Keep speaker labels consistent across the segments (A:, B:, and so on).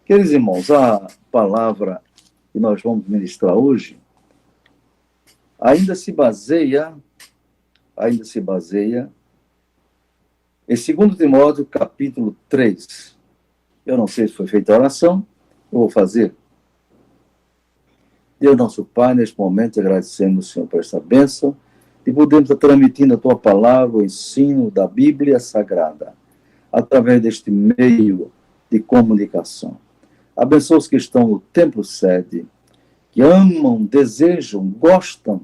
A: Queridos irmãos, a palavra que nós vamos ministrar hoje ainda se baseia em 2 Timóteo, capítulo 3. Eu não sei se foi feita a oração, eu vou fazer. Deus nosso Pai, neste momento, agradecemos, Senhor, por esta bênção, e podemos estar transmitindo a Tua palavra, o ensino da Bíblia Sagrada, através deste meio de comunicação. Abençoa os que estão no templo sede, que amam, desejam, gostam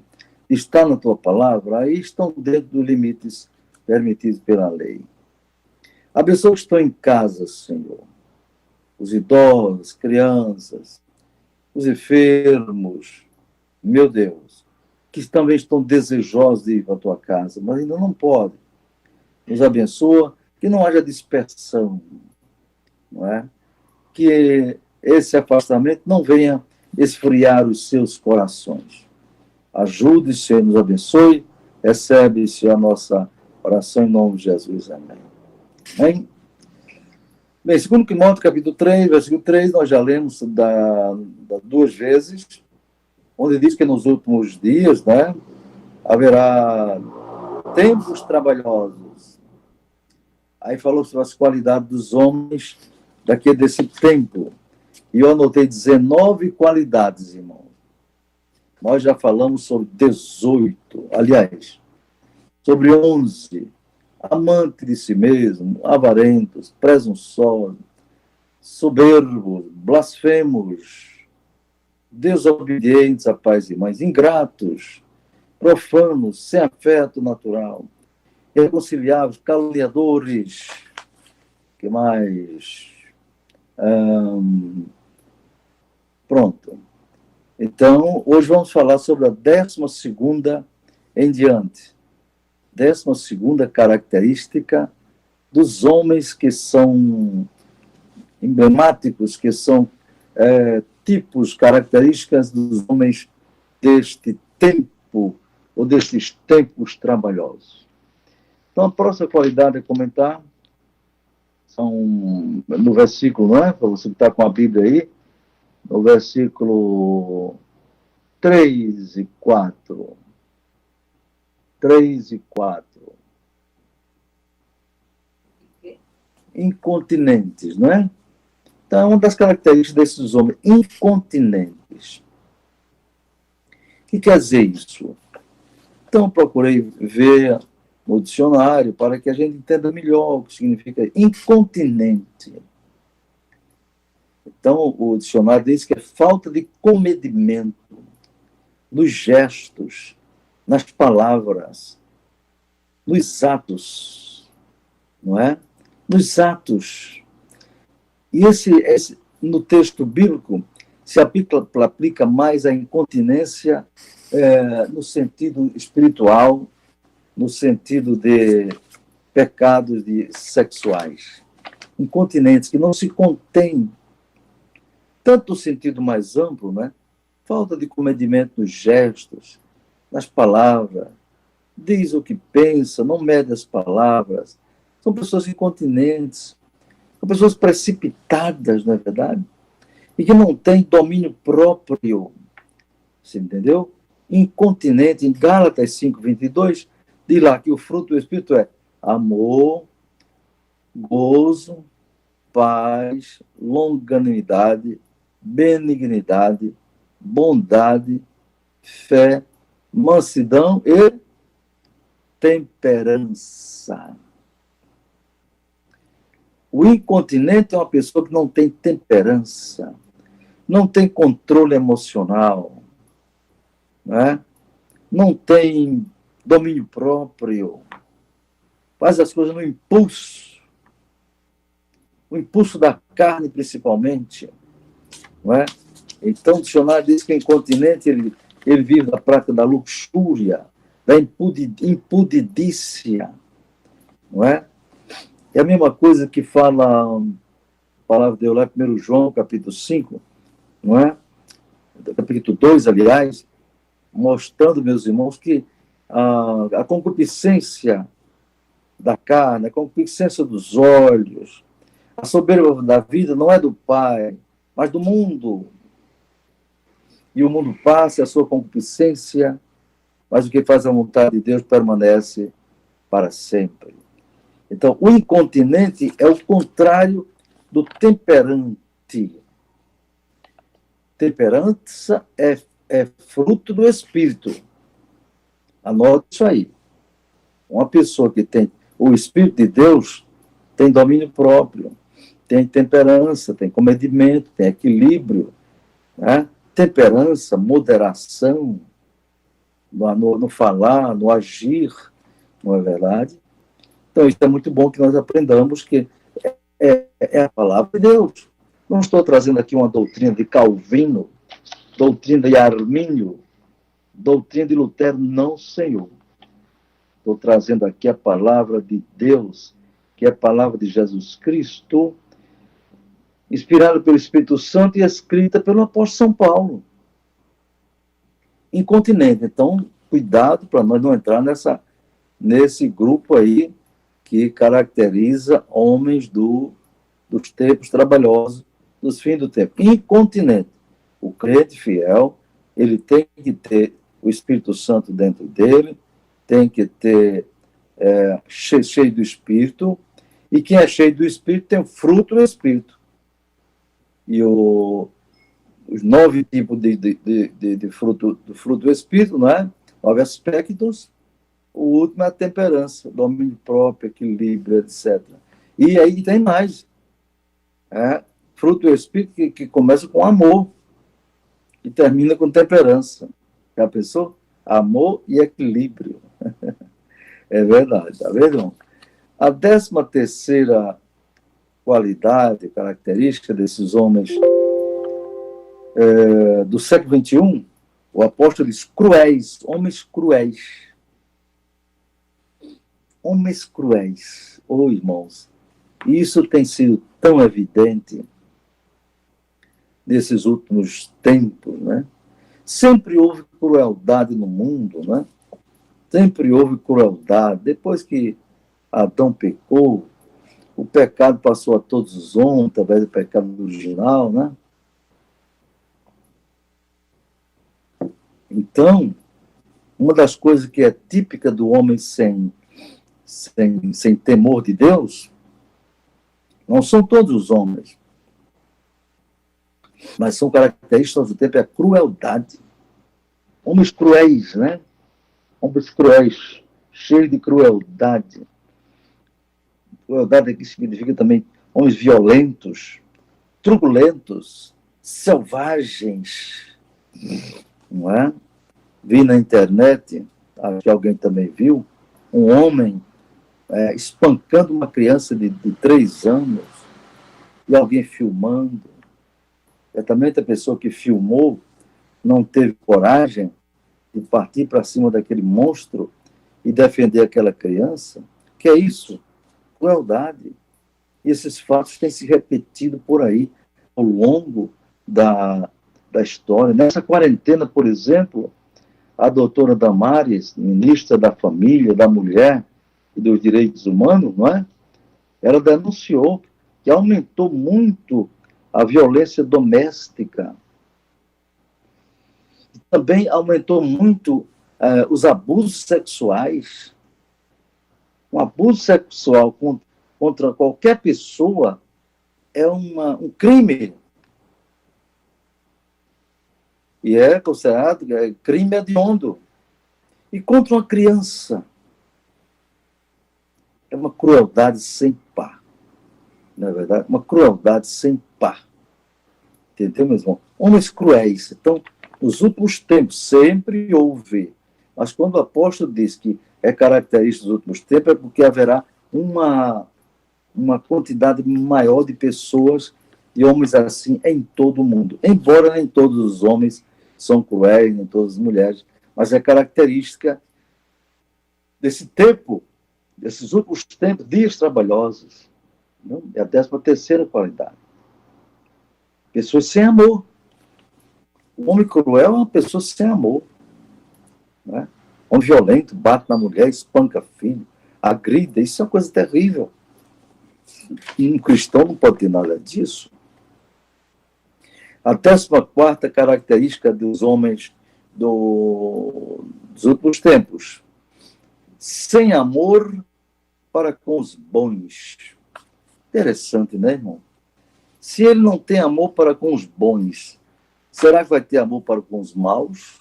A: de estar na Tua palavra, e estão dentro dos limites permitidos pela lei. Abençoa os que estão em casa, Senhor, os idosos, crianças, os enfermos, meu Deus, que também estão desejosos de ir para a Tua casa, mas ainda não podem. Nos abençoa, que não haja dispersão, não é? Que esse afastamento não venha esfriar os seus corações. Ajude, Senhor, nos abençoe, recebe, Senhor, a nossa oração em nome de Jesus. Amém. Amém? Bem, 2 Timóteo, capítulo 3, versículo 3, nós já lemos duas vezes, onde diz que nos últimos dias, né, haverá tempos trabalhosos. Aí falou sobre as qualidades dos homens desse tempo. E eu anotei 19 qualidades, irmão. Nós já falamos sobre 18, aliás, sobre 11. Amantes de si mesmo, avarentos, presunçosos, soberbos, blasfemos, desobedientes a pais e mães, ingratos, profanos, sem afeto natural, irreconciliáveis, caluniadores, que mais? Pronto. Então, hoje vamos falar sobre a 12ª em diante. 12ª característica dos homens que são emblemáticos, que são tipos, características dos homens deste tempo, ou destes tempos trabalhosos. Então, a próxima qualidade a comentar são no versículo, não é? Para você que está com a Bíblia aí, no versículo 3 e 4. 3 e 4. Incontinentes, não é? Então, uma das características desses homens, incontinentes. O que quer dizer isso? Então, procurei ver no dicionário para que a gente entenda melhor o que significa incontinente. Então, o dicionário diz que é falta de comedimento nos gestos, nas palavras, nos atos, não é? Nos atos. E esse no texto bíblico se aplica mais à incontinência no sentido espiritual, no sentido de pecados sexuais. Incontinentes, que não se contêm, tanto no sentido mais amplo, né? Falta de comedimento nos gestos, nas palavras, diz o que pensa, não mede as palavras. São pessoas incontinentes, são pessoas precipitadas, não é verdade? E que não têm domínio próprio. Você entendeu? Incontinente, em Gálatas 5:22, diz lá que o fruto do Espírito é amor, gozo, paz, longanimidade, benignidade, bondade, fé, mansidão e temperança. O incontinente é uma pessoa que não tem temperança, não tem controle emocional, né? Não tem domínio próprio, faz as coisas no impulso da carne principalmente, não é? Então o dicionário diz que o incontinente ele vive da prática da luxúria, da impudicícia, não é? É a mesma coisa que fala a palavra de Deus lá, 1 João, capítulo 5, não é? Capítulo 2, aliás, mostrando, meus irmãos, que a concupiscência da carne, a concupiscência dos olhos, a soberba da vida não é do Pai, mas do mundo. E o mundo passa, a sua concupiscência, mas o que faz a vontade de Deus permanece para sempre. Então, o incontinente é o contrário do temperante. Temperança é fruto do Espírito. Anote isso aí. Uma pessoa que tem o Espírito de Deus tem domínio próprio, tem temperança, tem comedimento, tem equilíbrio, né? Temperança, moderação no falar, no agir, não é verdade? Então, isso é muito bom que nós aprendamos que é a palavra de Deus. Não estou trazendo aqui uma doutrina de Calvino, doutrina de Armínio, doutrina de Lutero, não, Senhor. Estou trazendo aqui a palavra de Deus, que é a palavra de Jesus Cristo, inspirada pelo Espírito Santo e escrita pelo apóstolo São Paulo. Incontinente. Então, cuidado para nós não entrar nesse grupo aí que caracteriza homens dos tempos trabalhosos, dos fins do tempo. Incontinente. O crente fiel, ele tem que ter o Espírito Santo dentro dele, tem que ter cheio do Espírito, e quem é cheio do Espírito tem o fruto do Espírito. E os 9 tipos de fruto do Espírito, não é? 9 aspectos. O último é a temperança, domínio próprio, equilíbrio, etc. E aí tem mais. Fruto do Espírito que começa com amor e termina com temperança. Já pensou? Amor e equilíbrio. É verdade, tá vendo? A 13ª qualidade, característica desses homens do século XXI, o apóstolo diz cruéis, homens cruéis. Homens cruéis. Oh, irmãos, isso tem sido tão evidente nesses últimos tempos, né? Sempre houve crueldade no mundo, né? Sempre houve crueldade. Depois que Adão pecou, o pecado passou a todos os homens, através do pecado original, né? Então, uma das coisas que é típica do homem sem temor de Deus, não são todos os homens, mas são características do tempo, é a crueldade. Homens cruéis, né? Homens cruéis, cheios de crueldade. Crueldade aqui significa também homens violentos, truculentos, selvagens, não é? Vi na internet, acho que alguém também viu, um homem espancando uma criança de 3 anos e alguém filmando. Certamente a pessoa que filmou não teve coragem de partir para cima daquele monstro e defender aquela criança. Que é isso? Crueldade. E esses fatos têm se repetido por aí, ao longo da história. Nessa quarentena, por exemplo, a doutora Damares, ministra da Família, da Mulher e dos Direitos Humanos, não é? Ela denunciou que aumentou muito a violência doméstica. Também aumentou muito os abusos sexuais. Um abuso sexual contra qualquer pessoa é um crime. E é considerado crime hediondo. E contra uma criança, é uma crueldade sem par. Não é verdade? Uma crueldade sem par. Entendeu, meu irmão? Homens cruéis. Então, nos últimos tempos, sempre houve. Mas quando o apóstolo diz que é característica dos últimos tempos, é porque haverá uma quantidade maior de pessoas e homens assim em todo o mundo. Embora nem todos os homens são cruéis, nem todas as mulheres, mas é característica desse tempo, desses últimos tempos, dias trabalhosos. Não? É a 13ª qualidade. Pessoas sem amor. O homem cruel é uma pessoa sem amor. Né? Homem violento, bate na mulher, espanca filho, agride, isso é uma coisa terrível. E um cristão não pode ter nada disso. A 14ª característica dos homens dos últimos tempos: sem amor para com os bons. Interessante, né, irmão? Se ele não tem amor para com os bons, será que vai ter amor para com os maus?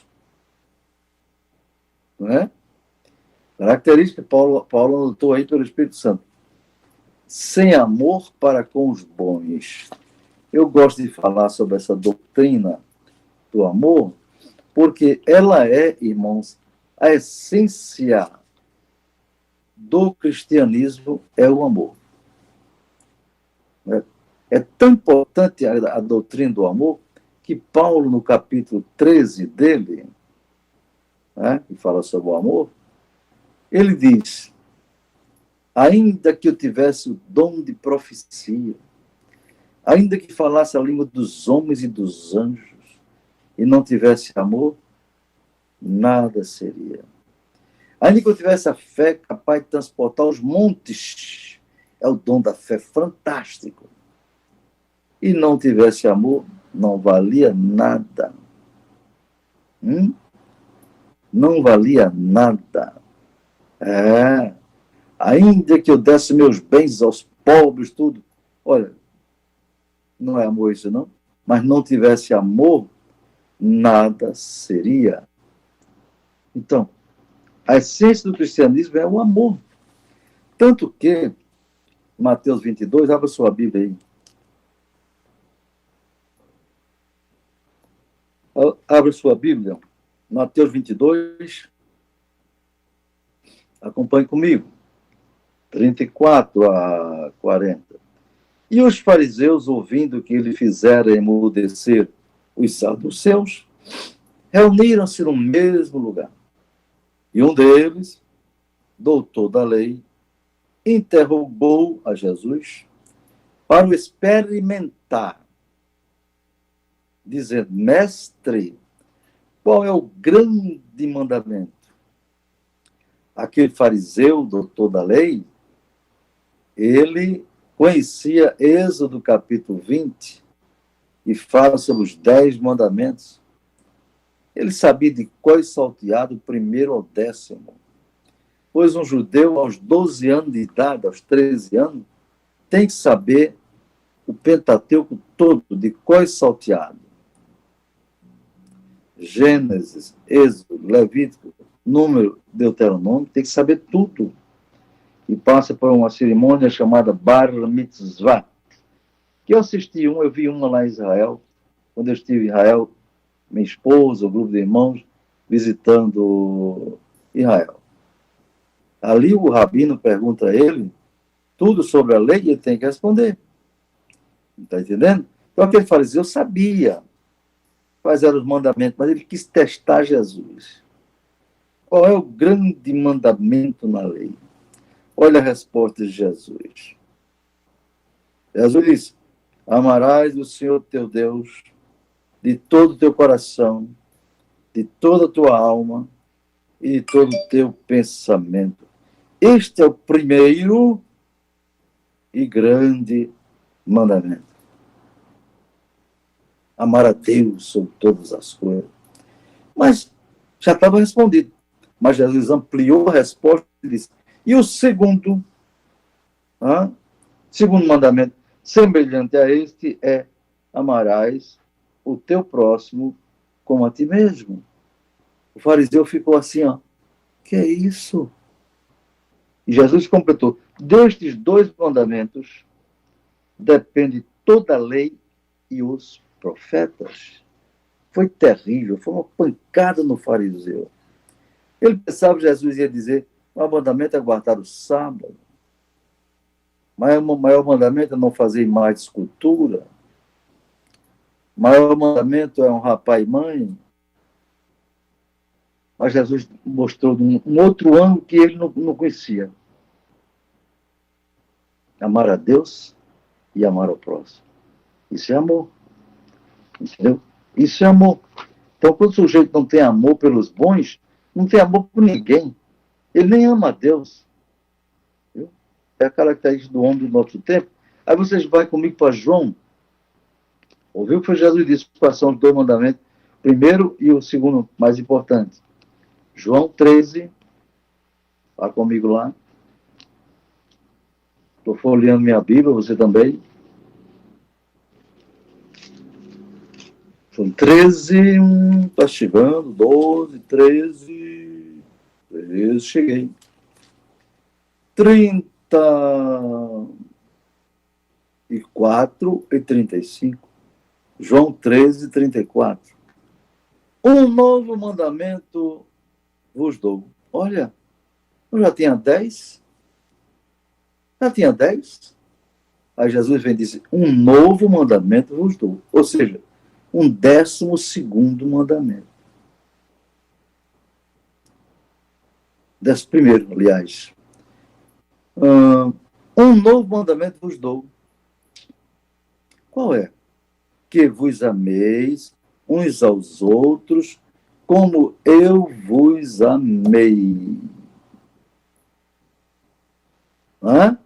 A: Não é? Característica que Paulo anotou aí pelo Espírito Santo. Sem amor para com os bons. Eu gosto de falar sobre essa doutrina do amor, porque ela é, irmãos, a essência do cristianismo é o amor. É tão importante a doutrina do amor que Paulo, no capítulo 13 dele, né, que fala sobre o amor, ele diz: ainda que eu tivesse o dom de profecia, ainda que falasse a língua dos homens e dos anjos, e não tivesse amor, nada seria. Ainda que eu tivesse a fé capaz de transportar os montes, é o dom da fé fantástico, e não tivesse amor, não valia nada. Não valia nada. Ainda que eu desse meus bens aos pobres, tudo. Olha, não é amor isso, não? Mas não tivesse amor, nada seria. Então, a essência do cristianismo é o amor. Tanto que, Mateus 22, abra sua Bíblia aí. Abra sua Bíblia, Mateus 22, acompanhe comigo, 34 a 40. E os fariseus, ouvindo que ele fizera emudecer os saduceus, reuniram-se no mesmo lugar. E um deles, doutor da lei, interrogou a Jesus para o experimentar, dizendo: mestre, qual é o grande mandamento? Aquele fariseu, doutor da lei, ele conhecia Êxodo capítulo 20 e fala sobre os 10 mandamentos. Ele sabia de qual salteado, o primeiro ao 10º. Pois um judeu, aos 12 anos de idade, aos 13 anos, tem que saber o Pentateuco todo, de qual salteado. Gênesis, Êxodo, Levítico, Número, Deuteronômio, tem que saber tudo. E passa por uma cerimônia chamada Bar Mitzvah, que eu vi uma lá em Israel, quando eu estive em Israel, minha esposa, o grupo de irmãos, visitando Israel. Ali o rabino pergunta a ele tudo sobre a lei e ele tem que responder. Está entendendo? Então aquele fariseu sabia quais eram os mandamentos, mas ele quis testar Jesus. Qual é o grande mandamento na lei? Olha a resposta de Jesus. Jesus diz: amarás o Senhor teu Deus de todo o teu coração, de toda a tua alma e de todo o teu pensamento. Este é o primeiro e grande mandamento. Amar a Deus sobre todas as coisas. Mas já estava respondido. Mas Jesus ampliou a resposta e disse: e o segundo mandamento, semelhante a este, é: amarás o teu próximo como a ti mesmo. O fariseu ficou assim, que é isso? E Jesus completou: destes 2 mandamentos depende toda a lei e os profetas. Foi terrível, foi uma pancada no fariseu. Ele pensava que Jesus ia dizer: o mandamento é guardar o sábado. Mas o maior mandamento é não fazer imagem de escultura. O maior mandamento é honrar pai e mãe. Mas Jesus mostrou um outro ângulo que ele não conhecia. Amar a Deus e amar ao próximo. Isso é amor. Entendeu? Isso é amor. Então, quando o sujeito não tem amor pelos bons, não tem amor por ninguém. Ele nem ama a Deus. Viu? É a característica do homem do nosso tempo. Aí vocês vão comigo para João, Ouviu o que foi Jesus disse? Quais são os dois mandamentos? O primeiro e o segundo, mais importante. João 13, vá comigo lá. Estou folheando minha Bíblia, você também. São 13, está chegando, 12, 13, cheguei. 34 e 35. João 13, 34. Um novo mandamento vos dou. Olha, eu já tinha 10. Já tinha 10. Aí Jesus vem e diz, um novo mandamento vos dou. Ou seja, um 12º mandamento. 11º, aliás. Um novo mandamento vos dou. Qual é? Que vos ameis uns aos outros como eu vos amei. Hã?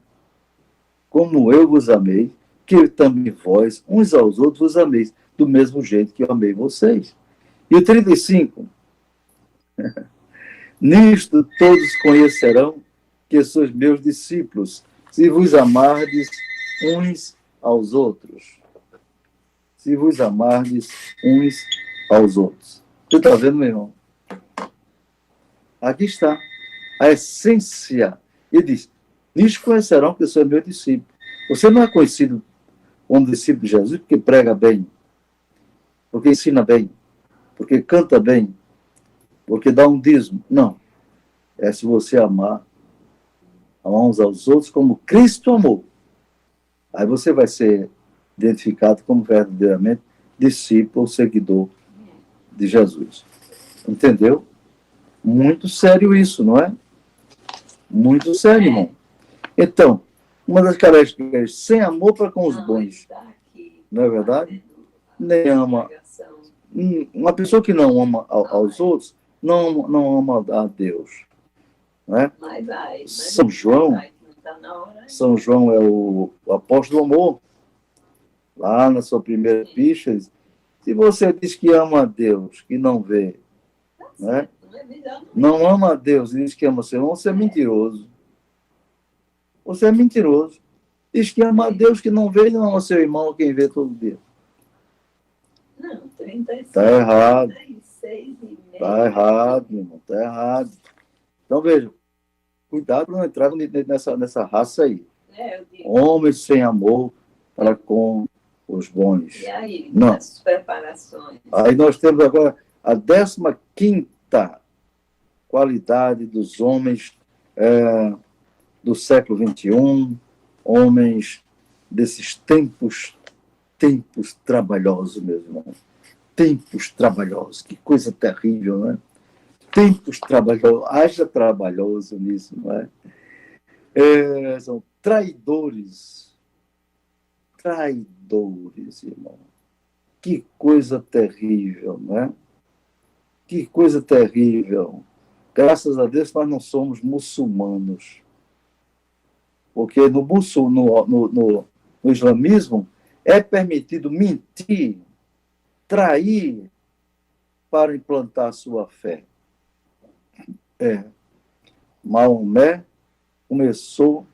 A: Como eu vos amei, que também vós, uns aos outros, vos ameis, do mesmo jeito que eu amei vocês. E o 35. Nisto todos conhecerão que sois meus discípulos, se vos amardes uns aos outros. Se vos amardes uns aos outros. Você está vendo, meu irmão? Aqui está a essência. Ele diz, nisto conhecerão que sois meu discípulo. Você não é conhecido como discípulo de Jesus porque prega bem, porque ensina bem, porque canta bem, porque dá um dízimo. Não. É se você amar uns aos outros como Cristo amou. Aí você vai ser identificado como verdadeiramente discípulo ou seguidor de Jesus. Entendeu? Muito sério isso, não é? Muito sério, irmão. Então, uma das características é sem amor para com os bons. Não é verdade? Nem ama. Uma pessoa que não ama aos outros, não ama a Deus. Né? São João é o apóstolo do amor. Lá na sua primeira epístola, se você diz que ama a Deus, que não vê, né? Não ama a Deus e diz que ama o seu irmão, você é mentiroso. Você é mentiroso. Diz que ama a Deus, que não vê e não ama o seu irmão, quem vê todo dia.
B: Não, 36.
A: Está errado.
B: 36,5.
A: Está errado, meu irmão. Está errado. Então, veja, cuidado para não entrar nessa raça aí. Homens sem amor para com os bons.
B: E aí,
A: não.
B: As preparações?
A: Aí nós temos agora a 15ª qualidade dos homens do século XXI, homens desses tempos trabalhosos, meu irmão. Tempos trabalhosos, que coisa terrível, não é? Tempos trabalhosos, haja trabalhoso nisso, não é? São traidores. Traidores, irmão. Que coisa terrível, não é? Que coisa terrível. Graças a Deus nós não somos muçulmanos. Porque no islamismo é permitido mentir, trair para implantar sua fé. Maomé começou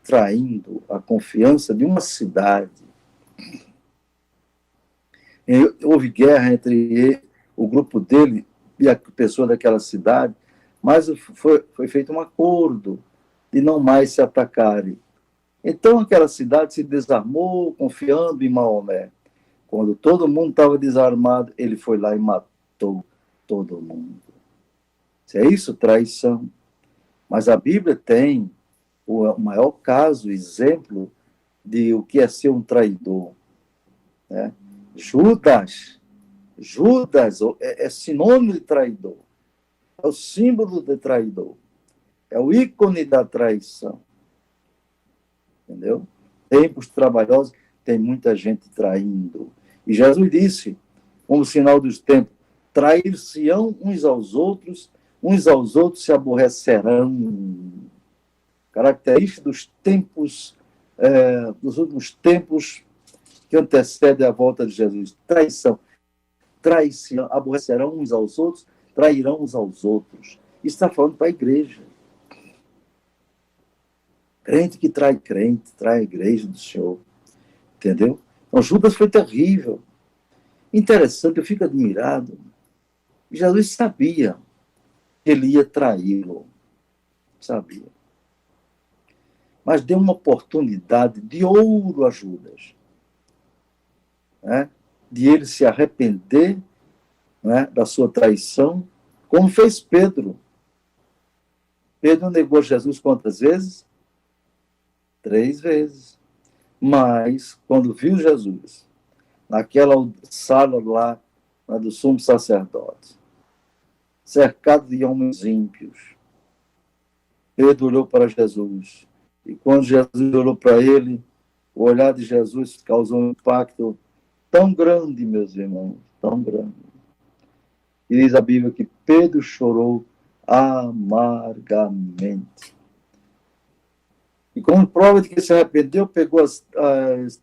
A: traindo a confiança de uma cidade. Houve guerra entre o grupo dele e a pessoa daquela cidade, mas foi feito um acordo de não mais se atacarem. Então aquela cidade se desarmou, confiando em Maomé. Quando todo mundo estava desarmado, ele foi lá e matou todo mundo. Se é isso, traição. Mas a Bíblia tem o maior caso, exemplo de o que é ser um traidor. Né? Judas é sinônimo de traidor. É o símbolo de traidor. É o ícone da traição. Entendeu? Tempos trabalhosos, tem muita gente traindo. E Jesus disse, como sinal dos tempos, trair-se-ão uns aos outros se aborrecerão. Característica dos tempos, dos últimos tempos, que antecede a volta de Jesus. Traição. Traição. Aborrecerão uns aos outros, trairão uns aos outros. Isso está falando para a igreja. Crente que trai crente, trai a igreja do Senhor. Entendeu? Então, Judas foi terrível. Interessante, eu fico admirado. Jesus sabia que ele ia traí-lo. Sabia. Mas deu uma oportunidade de ouro a Judas. Né? De ele se arrepender, né, da sua traição, como fez Pedro. Pedro negou Jesus quantas vezes? 3 vezes. Mas, quando viu Jesus, naquela sala lá do sumo sacerdote, cercado de homens ímpios, Pedro olhou para Jesus. E quando Jesus olhou para ele, o olhar de Jesus causou um impacto tão grande, meus irmãos, tão grande. E diz a Bíblia que Pedro chorou amargamente. E como prova de que se arrependeu, pegou as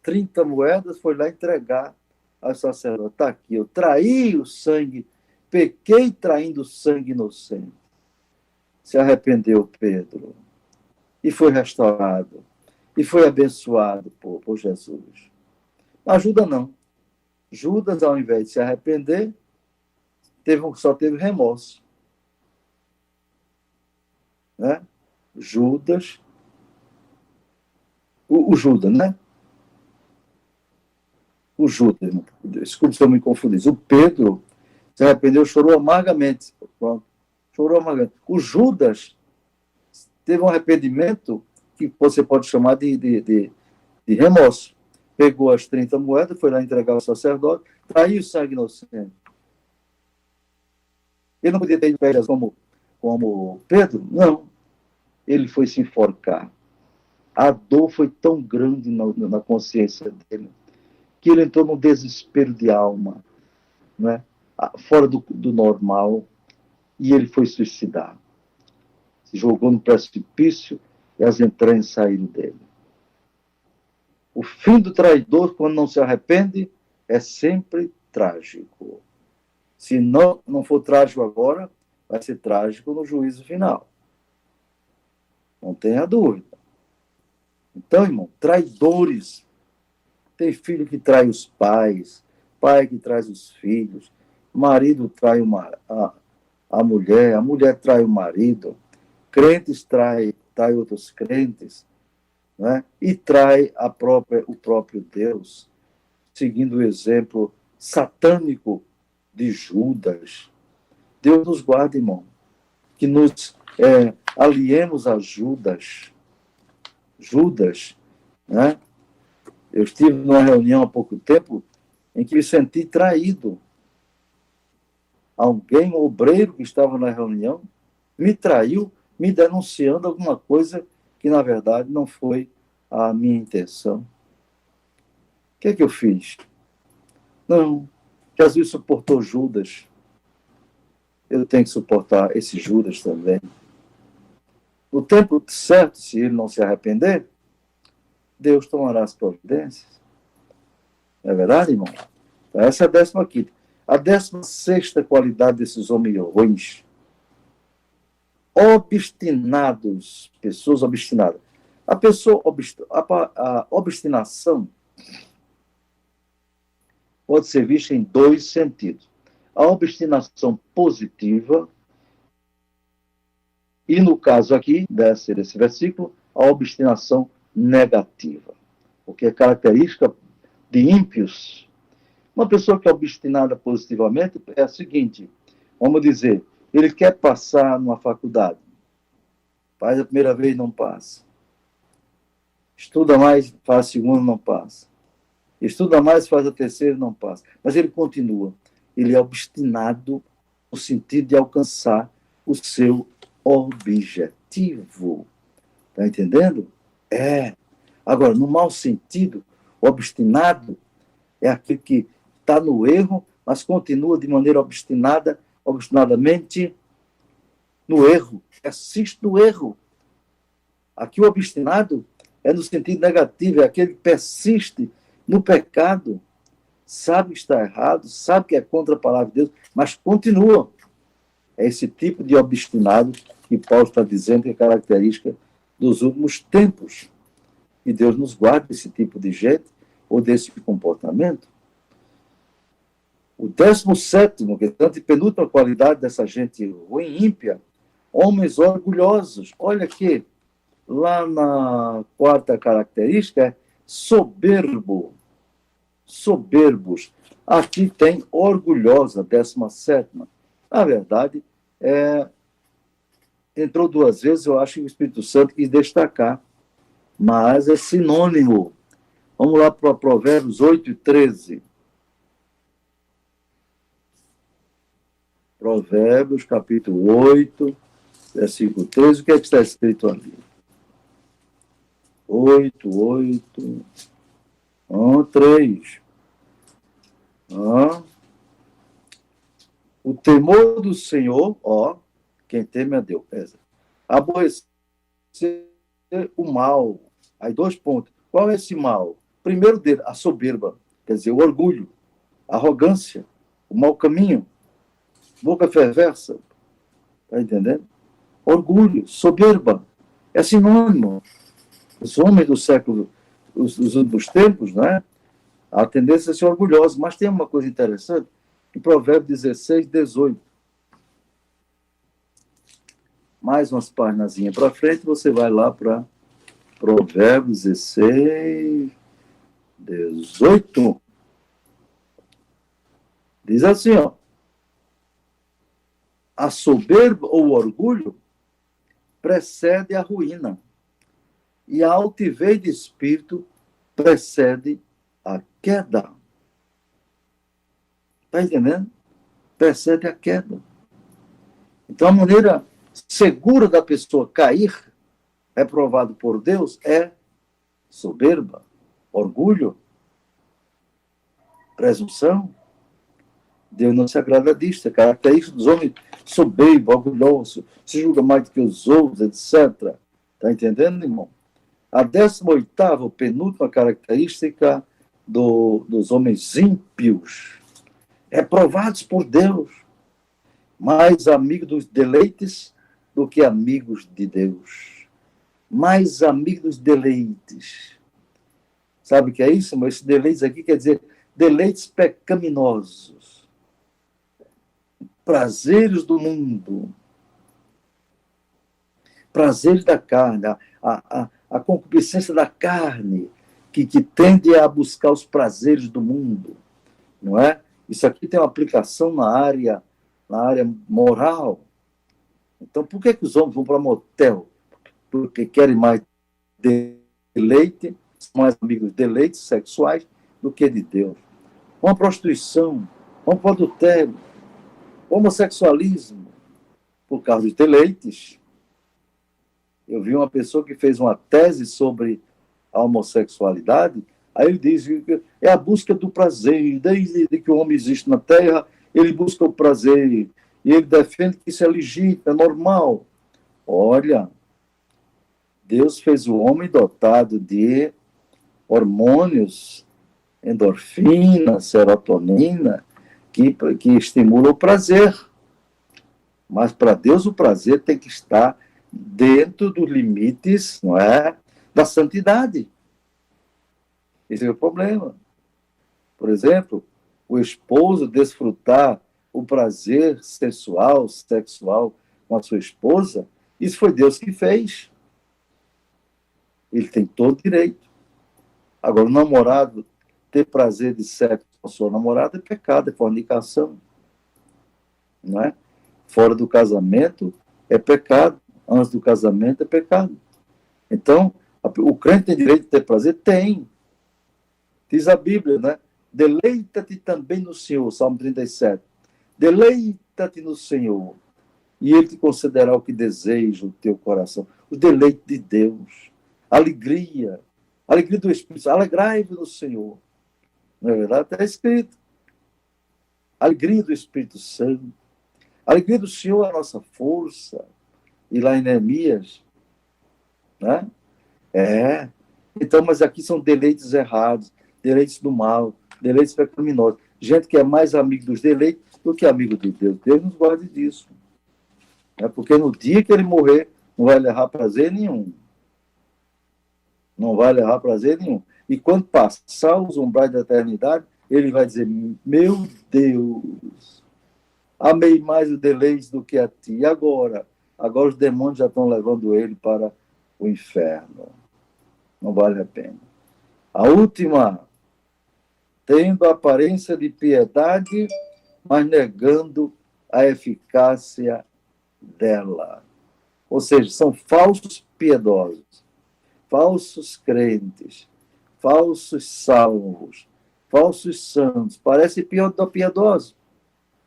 A: 30 moedas, foi lá entregar ao sacerdote. Está aqui, eu traí o sangue, pequei traindo o sangue inocente. Se arrependeu Pedro. E foi restaurado. E foi abençoado por Jesus. Não ajuda não. Judas, ao invés de se arrepender, só teve remorso. Né? Judas... O Judas, né? O Judas, desculpe se eu me confundi. O Pedro se arrependeu, chorou amargamente. Pronto. Chorou amargamente. O Judas teve um arrependimento que você pode chamar de remorso. Pegou as 30 moedas, foi lá entregar ao sacerdote, traiu o sangue inocente. Ele não podia ter ido para como Pedro? Não. Ele foi se enforcar. A dor foi tão grande na consciência dele que ele entrou num desespero de alma, né? Fora do normal, e ele foi suicidar. Se jogou no precipício e as entranhas saíram dele. O fim do traidor, quando não se arrepende, é sempre trágico. Se não for trágico agora, vai ser trágico no juízo final. Não tenha dúvida. Então, irmão, traidores. Tem filho que trai os pais, pai que trai os filhos, marido trai a mulher trai o marido, crentes trai outros crentes, né? E trai o próprio Deus, seguindo o exemplo satânico de Judas. Deus nos guarde, irmão, que nos aliemos a Judas, né? Eu estive numa reunião há pouco tempo em que me senti traído. Alguém, um obreiro que estava na reunião, me traiu, me denunciando alguma coisa que, na verdade, não foi a minha intenção. O que é que eu fiz? Não, Jesus suportou Judas. Eu tenho que suportar esse Judas também. No tempo certo, se ele não se arrepender, Deus tomará as providências. Não é verdade, irmão? Então, essa é a 15ª. A 16ª qualidade desses homens ruins. Obstinados. Pessoas obstinadas. A obstinação pode ser vista em 2 sentidos. A obstinação positiva e, no caso aqui, desse versículo, a obstinação negativa. Porque é característica de ímpios. Uma pessoa que é obstinada positivamente é a seguinte, vamos dizer, ele quer passar numa faculdade, faz a primeira vez, não passa. Estuda mais, faz a segunda, não passa. Estuda mais, faz a terceira, não passa. Mas ele continua. Ele é obstinado no sentido de alcançar o seu objetivo. Está entendendo? Agora, no mau sentido, o obstinado é aquele que está no erro, mas continua de maneira obstinadamente no erro, persiste no erro. Aqui o obstinado é no sentido negativo, é aquele que persiste no pecado, sabe que está errado, sabe que é contra a palavra de Deus, mas continua. É esse tipo de obstinado que Paulo está dizendo que é característica dos últimos tempos. E Deus nos guarde desse tipo de gente ou desse comportamento. O 17º, que é a antepenúltima qualidade dessa gente ruim, ímpia, homens orgulhosos. Olha aqui, lá na quarta característica é soberbo. Soberbos. Aqui tem orgulhosa, 17ª. Na verdade, entrou 2 vezes, eu acho que o Espírito Santo quis destacar, mas é sinônimo. Vamos lá para Provérbios 8:13. Provérbios, capítulo 8, versículo 13. O que é que está escrito ali? 8, 3. O temor do Senhor, quem teme a Deus, aborrecer o mal. Aí 2 pontos. Qual é esse mal? Primeiro dele, a soberba, quer dizer, o orgulho, a arrogância, o mau caminho, boca perversa. Está entendendo? Orgulho, soberba. É sinônimo. Os homens do século, os últimos tempos, né? A tendência é ser orgulhosos. Mas tem uma coisa interessante, em Provérbios 16:18. Mais umas páginas para frente, você vai lá para Provérbios 16:18. Diz assim, a soberba ou o orgulho precede a ruína, e a altivez de espírito precede a queda. Está entendendo? Precede a queda. Então, a maneira segura da pessoa cair, reprovado por Deus, é soberba, orgulho, presunção. Deus não se agrada disso, é característica dos homens soberbo, orgulhoso, se julga mais do que os outros, etc. Está entendendo, irmão? A 18ª, penúltima característica dos homens ímpios, reprovados por Deus, mais amigos dos deleites do que amigos de Deus. Mais amigos dos deleites. Sabe o que é isso, irmão? Esses deleites aqui quer dizer deleites pecaminosos. Prazeres do mundo. Prazeres da carne. A concupiscência da carne que tende a buscar os prazeres do mundo. Não é? Isso aqui tem uma aplicação na área moral. Então, por que os homens vão para motel? Porque querem mais deleite, são mais amigos de deleites sexuais do que de Deus. Uma prostituição, um adultério, homossexualismo, por causa dos deleites. Eu vi uma pessoa que fez uma tese sobre a homossexualidade, aí ele diz que é a busca do prazer, desde que o homem existe na Terra, ele busca o prazer, e ele defende que isso é legítimo, é normal. Olha, Deus fez o homem dotado de hormônios, endorfina, serotonina, que estimulam o prazer. Mas para Deus o prazer tem que estar dentro dos limites, não é, da santidade. Esse é o problema. Por exemplo, o esposo desfrutar o prazer sexual com a sua esposa, isso foi Deus que fez. Ele tem todo direito. Agora, o namorado ter prazer de sexo com a sua namorada é pecado, é fornicação. Não é? Fora do casamento é pecado. Antes do casamento é pecado. Então, o crente tem direito de ter prazer? Tem. Diz a Bíblia, né? Deleita-te também no Senhor, Salmo 37. Deleita-te no Senhor, e Ele te concederá o que deseja o teu coração. O deleite de Deus. Alegria do Espírito. Alegrai-vos no Senhor. Não é verdade? Está escrito. Alegria do Espírito Santo. Alegria do Senhor é a nossa força. E lá em Neemias, né? Então, mas aqui são deleites errados. deleites do mal, deleites pecaminosos. Gente que é mais amigo dos deleites do que amigo de Deus. Deus nos guarde disso. Porque no dia que ele morrer, não vai levar prazer nenhum. Não vai levar prazer nenhum. E quando passar os umbrais da eternidade, ele vai dizer, meu Deus, amei mais o deleite do que a ti. E agora? Agora os demônios já estão levando ele para o inferno. Não vale a pena. A última, tendo a aparência de piedade, mas negando a eficácia dela. Ou seja, são falsos piedosos, falsos crentes, falsos salvos, falsos santos. Parece piedosos,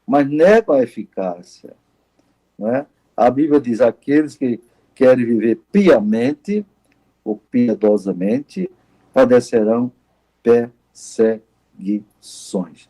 A: mas negam a eficácia. Não é? A Bíblia diz, aqueles que querem viver piamente ou piedosamente padecerão perseguições.